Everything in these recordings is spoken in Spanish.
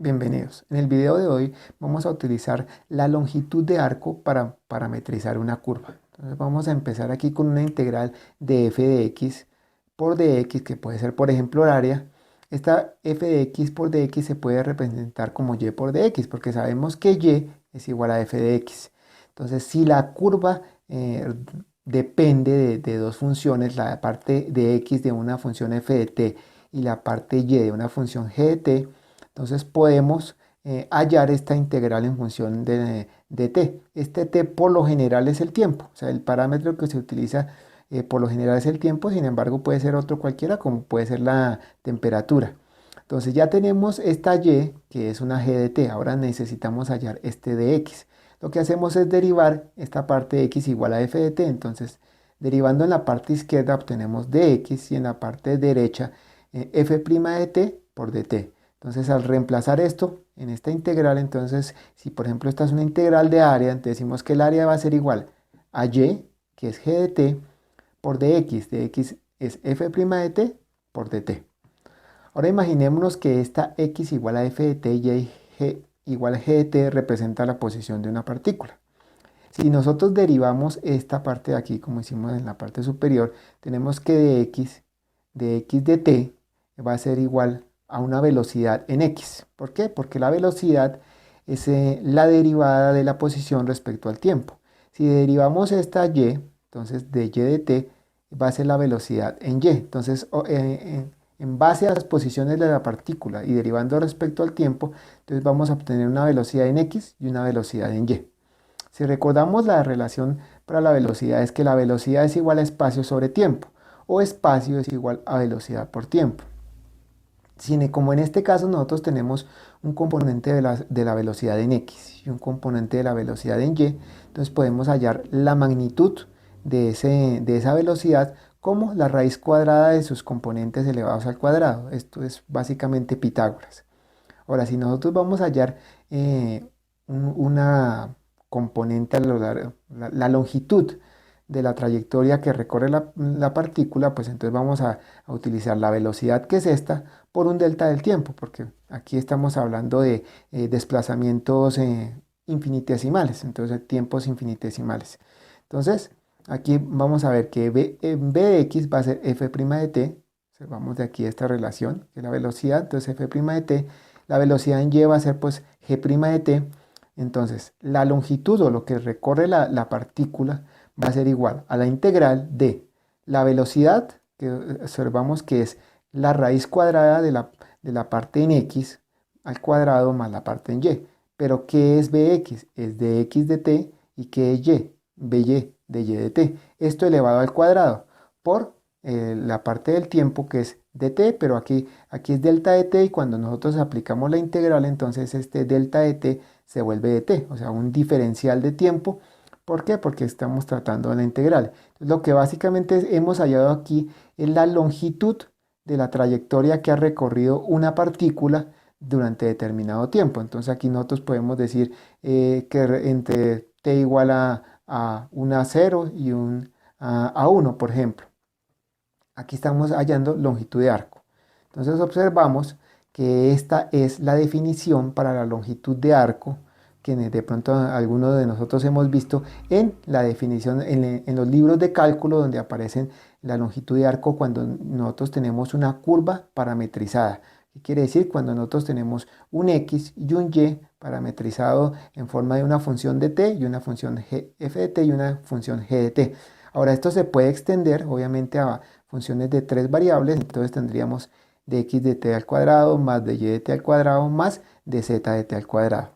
Bienvenidos. En el video de hoy vamos a utilizar la longitud de arco para parametrizar una curva. Entonces vamos a empezar aquí con una integral de f de x por dx, que puede ser por ejemplo el área. Esta f de x por dx se puede representar como y por dx, porque sabemos que y es igual a f de x. Entonces si la curva depende de dos funciones, la parte de x de una función f de t y la parte y de una función g de t, entonces podemos hallar esta integral en función de t. Este t por lo general es el tiempo, o sea, el parámetro que se utiliza por lo general es el tiempo. Sin embargo puede ser otro cualquiera, como puede ser la temperatura. Entonces ya tenemos esta y, que es una g de t. Ahora necesitamos hallar este de x. Lo que hacemos es derivar esta parte de x igual a f de t. Entonces, derivando en la parte izquierda obtenemos dx y en la parte derecha f' de t por dt. Entonces, al reemplazar esto en esta integral, entonces, si por ejemplo esta es una integral de área, entonces decimos que el área va a ser igual a y, que es g de t, por dx. Dx es f' de t por dt. Ahora imaginémonos que esta x igual a f de t y g igual a g de t representa la posición de una partícula. Si nosotros derivamos esta parte de aquí, como hicimos en la parte superior, tenemos que dx de t va a ser igual a una velocidad en x. ¿Por qué? Porque la velocidad es la derivada de la posición respecto al tiempo. Si derivamos esta y, entonces de y de t va a ser la velocidad en y. Entonces, en base a las posiciones de la partícula y derivando respecto al tiempo, entonces vamos a obtener una velocidad en x y una velocidad en y. Si recordamos, la relación para la velocidad es que la velocidad es igual a espacio sobre tiempo, o espacio es igual a velocidad por tiempo. Como en este caso nosotros tenemos un componente de la velocidad en x y un componente de la velocidad en y, entonces podemos hallar la magnitud de esa velocidad como la raíz cuadrada de sus componentes elevados al cuadrado. Esto es básicamente Pitágoras. Ahora, si nosotros vamos a hallar una componente a lo largo, la longitud de la trayectoria que recorre la partícula, pues entonces vamos a utilizar la velocidad, que es esta, por un delta del tiempo, porque aquí estamos hablando de desplazamientos infinitesimales, entonces tiempos infinitesimales. Entonces, aquí vamos a ver que b de x va a ser f' de t. Vamos de aquí a esta relación, que es la velocidad, entonces f' de t. La velocidad en y va a ser pues g' de t. Entonces, la longitud o lo que recorre la partícula va a ser igual a la integral de la velocidad, que observamos que es la raíz cuadrada de la parte en x al cuadrado más la parte en y. Pero ¿qué es bx? Es dx de t. ¿Y qué es y? By de y de t. Esto elevado al cuadrado por la parte del tiempo, que es dt, pero aquí es delta de t, y cuando nosotros aplicamos la integral, entonces este delta de t se vuelve de t, o sea, un diferencial de tiempo. ¿Por qué? Porque estamos tratando de la integral. Entonces, lo que básicamente hemos hallado aquí es la longitud de la trayectoria que ha recorrido una partícula durante determinado tiempo. Entonces aquí nosotros podemos decir que entre t igual a 1 a 0 y a 1, por ejemplo. Aquí estamos hallando longitud de arco. Entonces observamos que esta es la definición para la longitud de arco que de pronto algunos de nosotros hemos visto en la definición en los libros de cálculo, donde aparecen la longitud de arco cuando nosotros tenemos una curva parametrizada. ¿Qué quiere decir? Cuando nosotros tenemos un x y un y parametrizado en forma de una función de t y una función f de t y una función g de t. Ahora esto se puede extender obviamente a funciones de tres variables. Entonces tendríamos de x de t al cuadrado más de y de t al cuadrado más de z de t al cuadrado.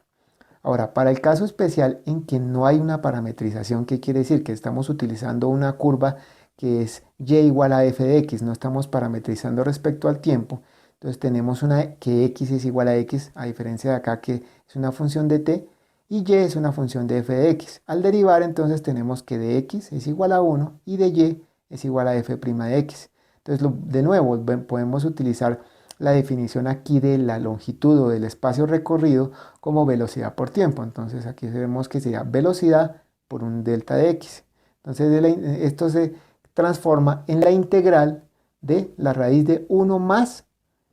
Ahora, para el caso especial en que no hay una parametrización, ¿qué quiere decir? Que estamos utilizando una curva que es y igual a f de x, no estamos parametrizando respecto al tiempo. Entonces tenemos que x es igual a x, a diferencia de acá que es una función de t, y y es una función de f de x. Al derivar, entonces tenemos que de x es igual a 1 y de y es igual a f' de x. Entonces, de nuevo, podemos utilizar la definición aquí de la longitud o del espacio recorrido como velocidad por tiempo. Entonces aquí vemos que sería velocidad por un delta de x. Entonces esto se transforma en la integral de la raíz de 1 más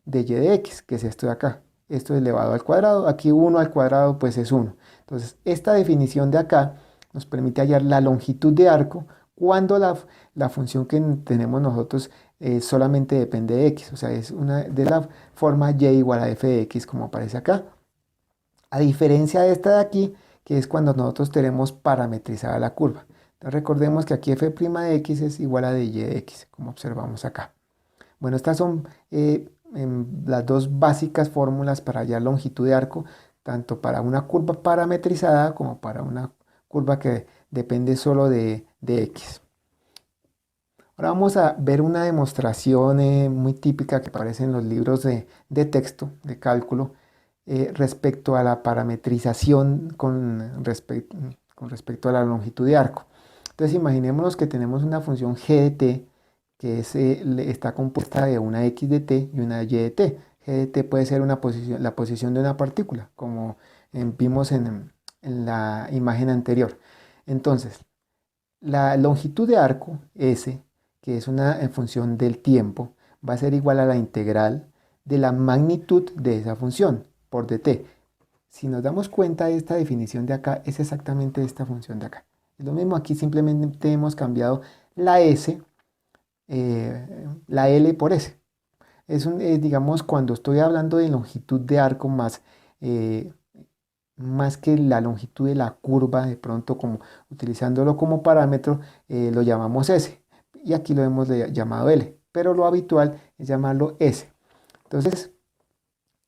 de y de x, que es esto de acá. esto es elevado al cuadrado, aquí 1 al cuadrado pues es 1. Entonces esta definición de acá nos permite hallar la longitud de arco cuando la función que tenemos nosotros solamente depende de x, o sea, es una de la forma y igual a f de x como aparece acá. A diferencia de esta de aquí, que es cuando nosotros tenemos parametrizada la curva. Entonces recordemos que aquí f' de x es igual a dy de x, como observamos acá. Bueno, estas son las dos básicas fórmulas para hallar longitud de arco, tanto para una curva parametrizada como para una curva que depende solo de x. Ahora vamos a ver una demostración muy típica que aparece en los libros de texto, de cálculo, respecto a la parametrización con respecto a la longitud de arco. Entonces imaginémonos que tenemos una función g de t que está compuesta de una x de t y una y de t. G de t puede ser la posición de una partícula, como vimos en la imagen anterior. Entonces, la longitud de arco, s, que es una función del tiempo, va a ser igual a la integral de la magnitud de esa función por dt. Si nos damos cuenta de esta definición de acá, es exactamente esta función de acá. Es lo mismo aquí, simplemente hemos cambiado la s, la l por s. Digamos, cuando estoy hablando de longitud de arco eh, más que la longitud de la curva, de pronto como utilizándolo como parámetro, lo llamamos s. Y aquí lo hemos llamado l, pero lo habitual es llamarlo s. Entonces,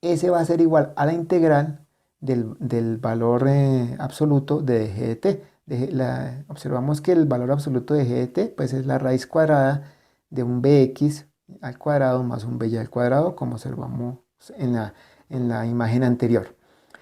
s va a ser igual a la integral del valor absoluto de g de t. Observamos que el valor absoluto de g de t pues es la raíz cuadrada de un bx al cuadrado más un by al cuadrado, como observamos en la imagen anterior.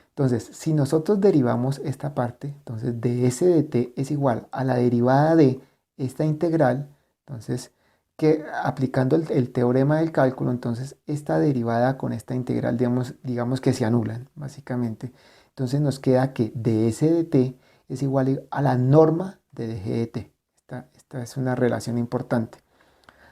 Entonces, si nosotros derivamos esta parte, entonces ds de t es igual a la derivada de esta integral, entonces, que aplicando el teorema del cálculo, entonces esta derivada con esta integral, digamos que se anulan, básicamente. Entonces nos queda que ds de t es igual a la norma de dg de t. Esta es una relación importante.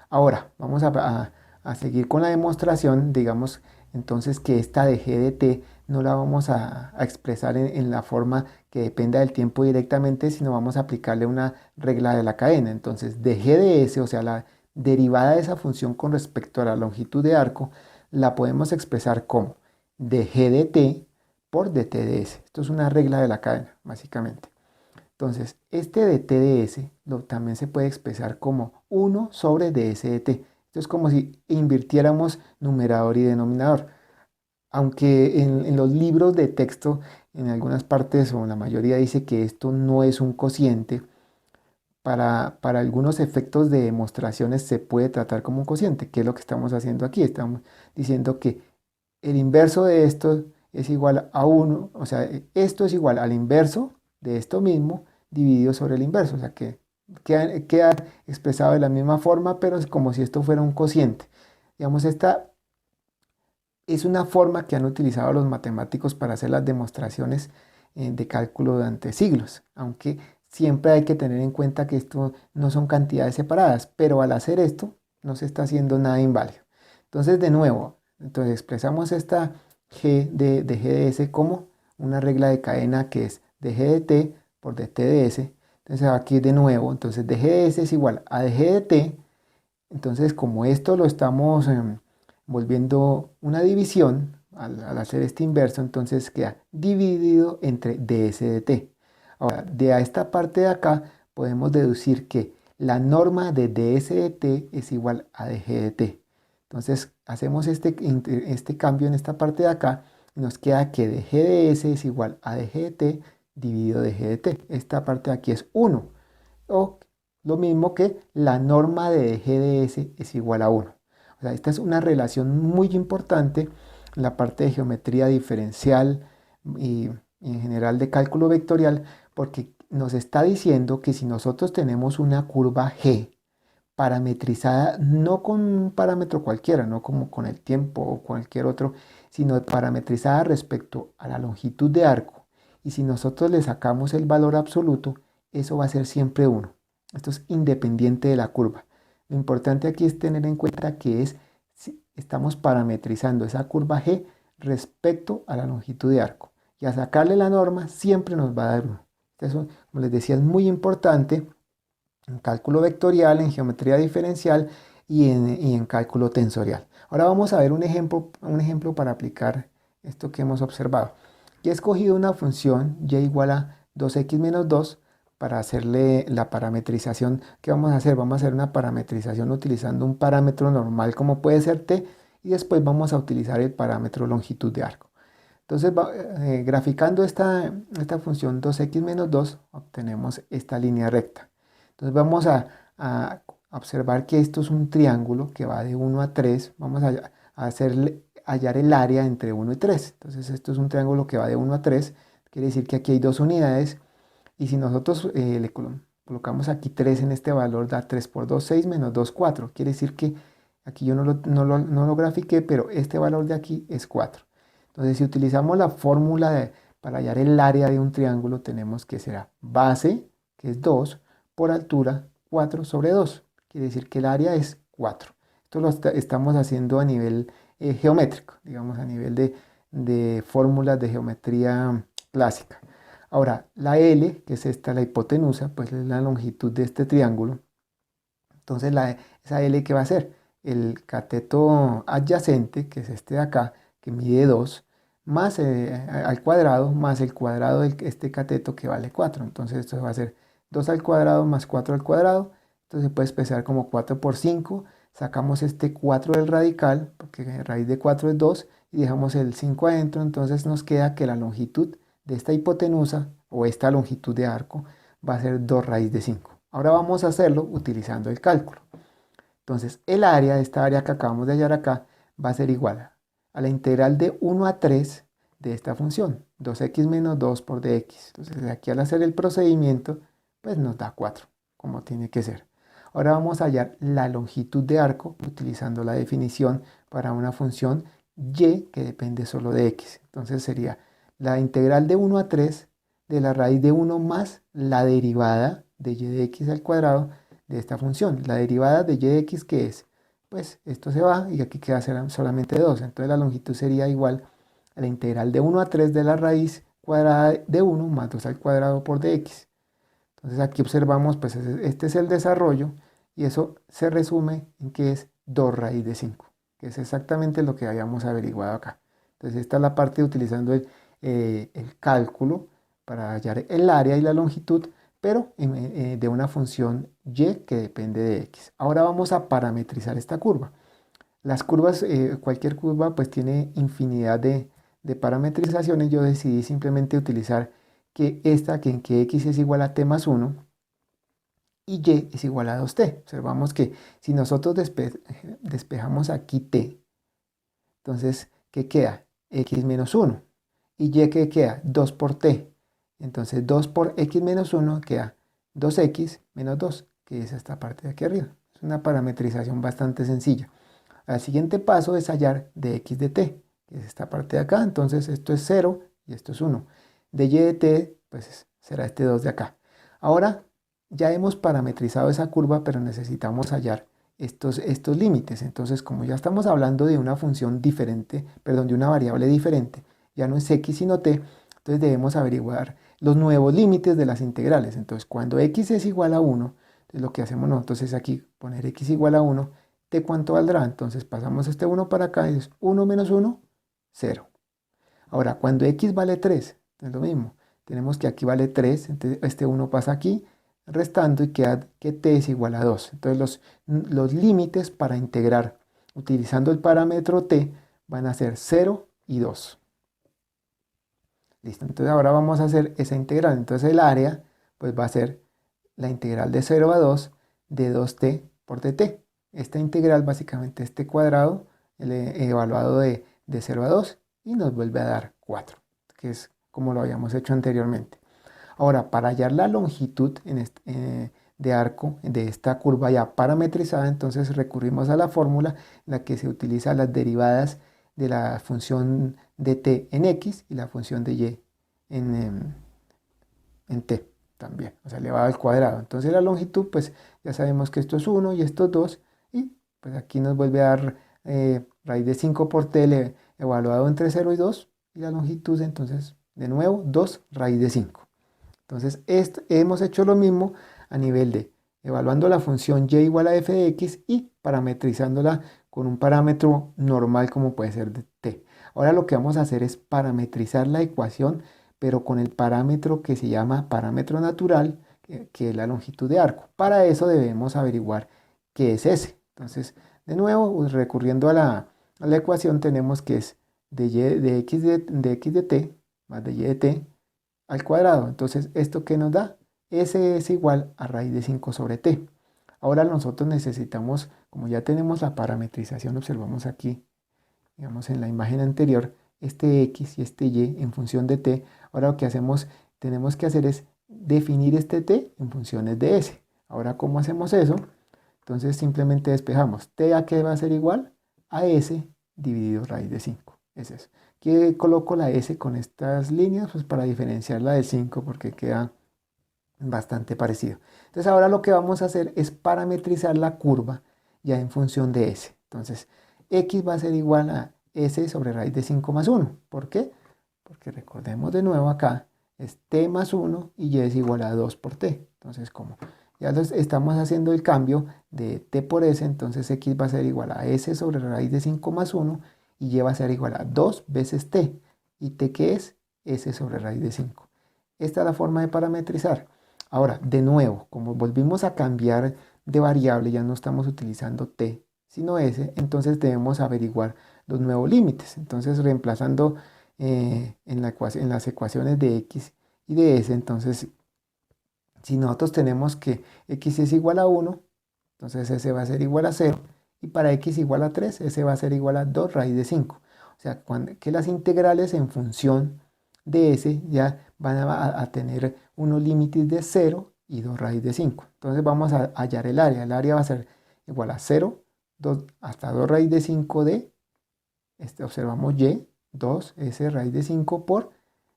Ahora, vamos a seguir con la demostración, digamos entonces que esta de g de t no la vamos a expresar en la forma que dependa del tiempo directamente, sino vamos a aplicarle una regla de la cadena. Entonces, de g de s, o sea, la derivada de esa función con respecto a la longitud de arco, la podemos expresar como de g de t por dt de s. Esto es una regla de la cadena, básicamente. Entonces, este dt de s también se puede expresar como 1 sobre ds de t. Esto es como si invirtiéramos numerador y denominador. Aunque en los libros de texto, en algunas partes o en la mayoría dice que esto no es un cociente, para algunos efectos de demostraciones se puede tratar como un cociente, que es lo que estamos haciendo aquí. Estamos diciendo que el inverso de esto es igual a 1, o sea, esto es igual al inverso de esto mismo dividido sobre el inverso, o sea que queda expresado de la misma forma, pero es como si esto fuera un cociente. Digamos, esta es una forma que han utilizado los matemáticos para hacer las demostraciones de cálculo durante siglos, aunque siempre hay que tener en cuenta que esto no son cantidades separadas, pero al hacer esto no se está haciendo nada inválido. Entonces, de nuevo, entonces expresamos esta g de s como una regla de cadena que es dg de t por dt de s. Entonces aquí de nuevo, entonces dg de s es igual a dg de t. Entonces, como esto lo estamos volviendo una división, al hacer este inverso, entonces queda dividido entre ds de t. Ahora, de esta parte de acá podemos deducir que la norma de ds de t es igual a dg de t. Entonces, hacemos este cambio en esta parte de acá y nos queda que dg de s es igual a dg de t dividido dg de t. Esta parte de aquí es 1. O lo mismo que la norma de dg de s es igual a 1. O sea, esta es una relación muy importante en la parte de geometría diferencial y en general de cálculo vectorial, porque nos está diciendo que si nosotros tenemos una curva g parametrizada no con un parámetro cualquiera, no como con el tiempo o cualquier otro, sino parametrizada respecto a la longitud de arco, y si nosotros le sacamos el valor absoluto, eso va a ser siempre 1. Esto es independiente de la curva. Lo importante aquí es tener en cuenta que si estamos parametrizando esa curva g respecto a la longitud de arco. Y a sacarle la norma siempre nos va a dar 1. Eso, como les decía, es muy importante en cálculo vectorial, en geometría diferencial y en cálculo tensorial. Ahora vamos a ver un ejemplo para aplicar esto que hemos observado. Y he escogido una función y igual a 2x menos 2 para hacerle la parametrización. ¿Qué vamos a hacer? Vamos a hacer una parametrización utilizando un parámetro normal como puede ser t, y después vamos a utilizar el parámetro longitud de arco. Entonces, graficando esta función 2x menos 2, obtenemos esta línea recta. Entonces vamos a observar que esto es un triángulo que va de 1 a 3. Vamos a hallar el área entre 1 y 3. Entonces esto es un triángulo que va de 1 a 3. Quiere decir que aquí hay dos unidades. Y si nosotros le colocamos aquí 3 en este valor, da 3 por 2, 6, menos 2, 4. Quiere decir que aquí yo no lo grafiqué, pero este valor de aquí es 4. Entonces, si utilizamos la fórmula para hallar el área de un triángulo, tenemos que será base, que es 2, por altura, 4 sobre 2. Quiere decir que el área es 4. Esto lo estamos haciendo a nivel geométrico, digamos a nivel de fórmulas de geometría clásica. Ahora, la L, que es esta, la hipotenusa, pues es la longitud de este triángulo. Entonces, esa L, ¿qué va a ser? El cateto adyacente, que es este de acá, que mide 2, más al cuadrado, más el cuadrado de este cateto que vale 4. Entonces esto va a ser 2 al cuadrado más 4 al cuadrado. Entonces se puede expresar como 4 por 5. Sacamos este 4 del radical, porque raíz de 4 es 2, y dejamos el 5 adentro. Entonces nos queda que la longitud de esta hipotenusa, o esta longitud de arco, va a ser 2 raíz de 5. Ahora vamos a hacerlo utilizando el cálculo. Entonces el área, esta área que acabamos de hallar acá, va a ser igual a la integral de 1 a 3 de esta función, 2x menos 2 por dx. Entonces aquí al hacer el procedimiento, pues nos da 4, como tiene que ser. Ahora vamos a hallar la longitud de arco utilizando la definición para una función y que depende solo de x. Entonces sería la integral de 1 a 3 de la raíz de 1 más la derivada de y de x al cuadrado de esta función. La derivada de y de x, ¿qué es? Pues esto se va y aquí queda solamente 2. Entonces la longitud sería igual a la integral de 1 a 3 de la raíz cuadrada de 1 más 2 al cuadrado por dx. Entonces aquí observamos, pues este es el desarrollo y eso se resume en que es 2 raíz de 5, que es exactamente lo que habíamos averiguado acá. Entonces esta es la parte utilizando el cálculo para hallar el área y la longitud, pero de una función y que depende de x. Ahora vamos a parametrizar esta curva. Las curvas, cualquier curva pues tiene infinidad de parametrizaciones. Yo decidí simplemente utilizar que en que x es igual a t más 1 y y es igual a 2t. Observamos que si nosotros despejamos aquí t, entonces, ¿qué queda? X menos 1. ¿Y y qué queda? 2 por t. Entonces 2 por x menos 1 queda 2x menos 2, que es esta parte de aquí arriba. Es una parametrización bastante sencilla. El siguiente paso es hallar de x de t, que es esta parte de acá. Entonces esto es 0 y esto es 1. De y de t, pues será este 2 de acá. Ahora ya hemos parametrizado esa curva, pero necesitamos hallar estos límites. Entonces, como ya estamos hablando de una función diferente, perdón, de una variable diferente, ya no es x sino t, entonces debemos averiguar los nuevos límites de las integrales. Entonces, cuando x es igual a 1, entonces lo que hacemos nosotros es aquí poner x igual a 1, t cuánto valdrá. Entonces pasamos este 1 para acá y es 1 menos 1, 0. Ahora, cuando x vale 3, es lo mismo. Tenemos que aquí vale 3, entonces este 1 pasa aquí, restando y queda que t es igual a 2. Entonces los límites para integrar utilizando el parámetro t van a ser 0 y 2. Listo, entonces ahora vamos a hacer esa integral. Entonces el área pues va a ser la integral de 0 a 2 de 2t por dt. Esta integral básicamente este cuadrado evaluado de 0 a 2 y nos vuelve a dar 4, que es como lo habíamos hecho anteriormente. Ahora, para hallar la longitud de arco de esta curva ya parametrizada, entonces recurrimos a la fórmula en la que se utilizan las derivadas de la función de t en x y la función de y en t también, o sea, elevado al cuadrado. Entonces la longitud, pues ya sabemos que esto es 1 y esto es 2, y pues aquí nos vuelve a dar raíz de 5 por t evaluado entre 0 y 2, y la longitud entonces de nuevo 2 raíz de 5. Entonces hemos hecho lo mismo a nivel de evaluando la función y igual a f de x y parametrizándola con un parámetro normal como puede ser de t. Ahora lo que vamos a hacer es parametrizar la ecuación, pero con el parámetro que se llama parámetro natural, que es la longitud de arco. Para eso debemos averiguar qué es s. Entonces, de nuevo, pues, recurriendo a la ecuación, tenemos que es de x de t más de y de t al cuadrado. Entonces, ¿esto qué nos da? S es igual a raíz de 5 sobre t. Ahora nosotros necesitamos, como ya tenemos la parametrización, observamos aquí, digamos en la imagen anterior, este x y este y en función de t. Ahora lo que tenemos que hacer es definir este t en funciones de s. Ahora, ¿cómo hacemos eso? Entonces simplemente despejamos. ¿T a qué va a ser igual? A s dividido raíz de 5. Es eso. Aquí coloco la s con estas líneas pues para diferenciarla del 5 porque queda bastante parecido. Entonces ahora lo que vamos a hacer es parametrizar la curva ya en función de s. Entonces x va a ser igual a s sobre raíz de 5 más 1. ¿Por qué? Porque recordemos de nuevo acá es t más 1 y y es igual a 2 por t. Entonces como ya estamos haciendo el cambio de t por s, entonces x va a ser igual a s sobre raíz de 5 más 1 y y va a ser igual a 2 veces t. ¿Y t qué es? S sobre raíz de 5. Esta es la forma de parametrizar. Ahora, de nuevo, como volvimos a cambiar de variable, ya no estamos utilizando t, sino s, entonces debemos averiguar los nuevos límites. Entonces, reemplazando en las ecuaciones de x y de s, entonces, si nosotros tenemos que x es igual a 1, entonces s va a ser igual a 0, y para x igual a 3, s va a ser igual a 2 raíz de 5. O sea, que las integrales en función de s ya van a tener unos límites de 0 y 2 raíz de 5. Entonces vamos a hallar el área. El área va a ser igual a 0, 2, hasta 2 raíz de 5 de, observamos y, 2, s raíz de 5 por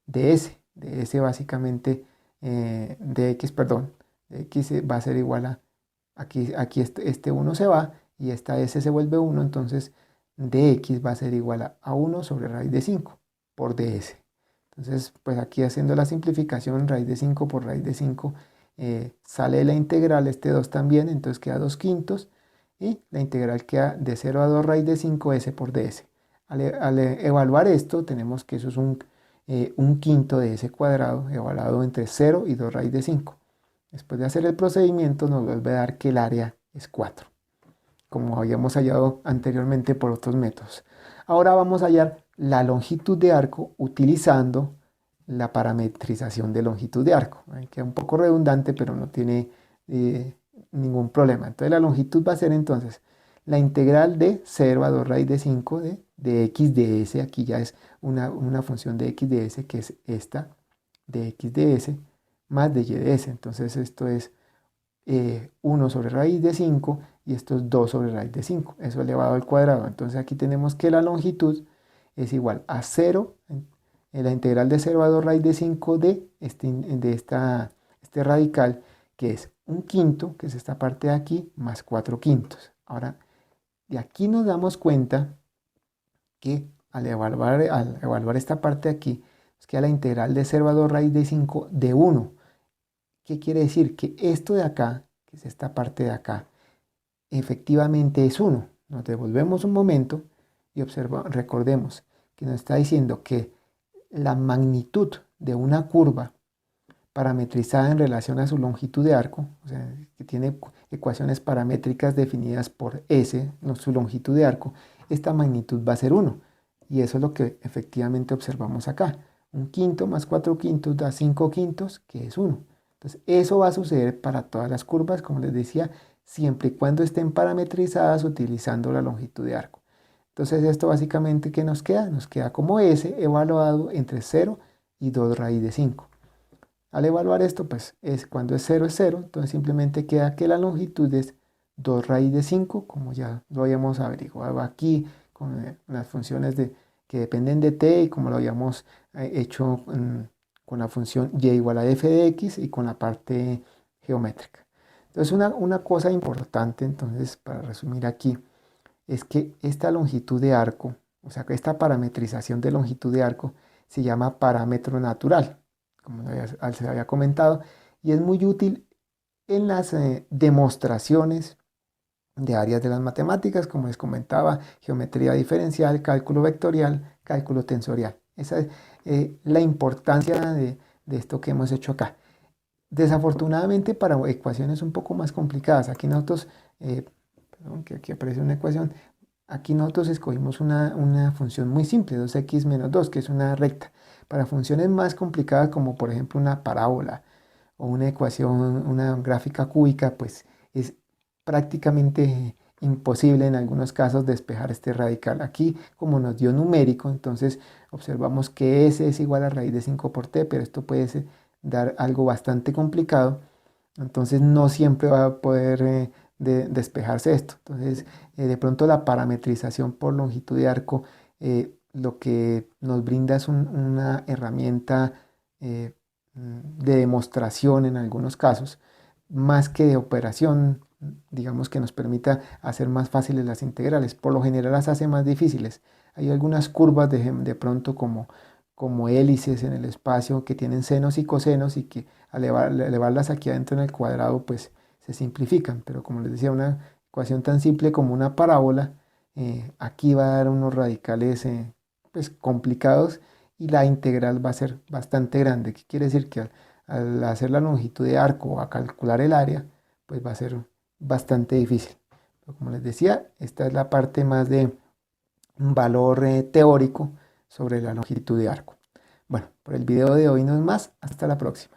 ds. ds básicamente, de x, perdón, de x va a ser igual a, aquí este 1 se va y esta s se vuelve 1, entonces dx va a ser igual a 1 sobre raíz de 5 por ds. Entonces, pues aquí haciendo la simplificación, raíz de 5 por raíz de 5, sale la integral, este 2 también, entonces queda 2 quintos, y la integral queda de 0 a 2 raíz de 5 s por ds. Al evaluar esto, tenemos que eso es un quinto de s cuadrado, evaluado entre 0 y 2 raíz de 5. Después de hacer el procedimiento, nos vuelve a dar que el área es 4, como habíamos hallado anteriormente por otros métodos. Ahora vamos a hallar la longitud de arco utilizando la parametrización de longitud de arco. Queda un poco redundante, pero no tiene ningún problema. Entonces la longitud va a ser entonces la integral de 0 a 2 raíz de 5 de x de s. Aquí ya es una función de x de s, que es esta, de x de s, más de y de s. Entonces esto es 1 sobre raíz de 5 y esto es 2 sobre raíz de 5, eso elevado al cuadrado. Entonces aquí tenemos que la longitud es igual a 0, la integral de 0 a 2 raíz de 5 de este radical, que es un quinto, que es esta parte de aquí, más 4 quintos. Ahora, de aquí nos damos cuenta que al evaluar esta parte de aquí, es que a la integral de 0 a 2 raíz de 5 de 1. ¿Qué quiere decir? Que esto de acá, que es esta parte de acá, efectivamente es 1. Nos devolvemos un momento y recordemos que nos está diciendo que la magnitud de una curva parametrizada en relación a su longitud de arco, o sea, que tiene ecuaciones paramétricas definidas por S, su longitud de arco, esta magnitud va a ser 1. Y eso es lo que efectivamente observamos acá. Un quinto más 4 quintos da 5 quintos, que es 1. Entonces, eso va a suceder para todas las curvas, como les decía, siempre y cuando estén parametrizadas utilizando la longitud de arco. Entonces, esto básicamente, ¿qué nos queda? Nos queda como S evaluado entre 0 y 2 raíz de 5. Al evaluar esto, pues cuando es 0, entonces simplemente queda que la longitud es 2 raíz de 5, como ya lo habíamos averiguado aquí con las funciones que dependen de t y como lo habíamos hecho con la función y igual a f de x y con la parte geométrica. Entonces una cosa importante, entonces para resumir aquí, es que esta longitud de arco, o sea, que esta parametrización de longitud de arco se llama parámetro natural, como se había comentado, y es muy útil en las demostraciones de áreas de las matemáticas, como les comentaba, geometría diferencial, cálculo vectorial, cálculo tensorial. Esa es la importancia de esto que hemos hecho acá. Desafortunadamente para ecuaciones un poco más complicadas, aquí nosotros, perdón, que aquí aparece una ecuación, aquí nosotros escogimos una función muy simple, 2x menos 2, que es una recta. Para funciones más complicadas como por ejemplo una parábola o una ecuación, una gráfica cúbica, pues es prácticamente imposible en algunos casos despejar este radical. Aquí, como nos dio numérico, entonces observamos que S es igual a raíz de 5 por t, pero esto puede dar algo bastante complicado. Entonces no siempre va a poder despejarse esto. Entonces de pronto la parametrización por longitud de arco lo que nos brinda es una herramienta de demostración en algunos casos, más que de operación, digamos que nos permita hacer más fáciles las integrales. Por lo general las hace más difíciles. Hay algunas curvas de pronto como hélices en el espacio que tienen senos y cosenos y que al elevarlas aquí adentro en el cuadrado pues se simplifican. Pero como les decía, una ecuación tan simple como una parábola, aquí va a dar unos radicales pues complicados y la integral va a ser bastante grande. ¿Qué quiere decir? Que al hacer la longitud de arco o a calcular el área, pues va a ser bastante difícil. Pero como les decía, esta es la parte más de un valor teórico sobre la longitud de arco. Bueno, por el video de hoy no es más. Hasta la próxima.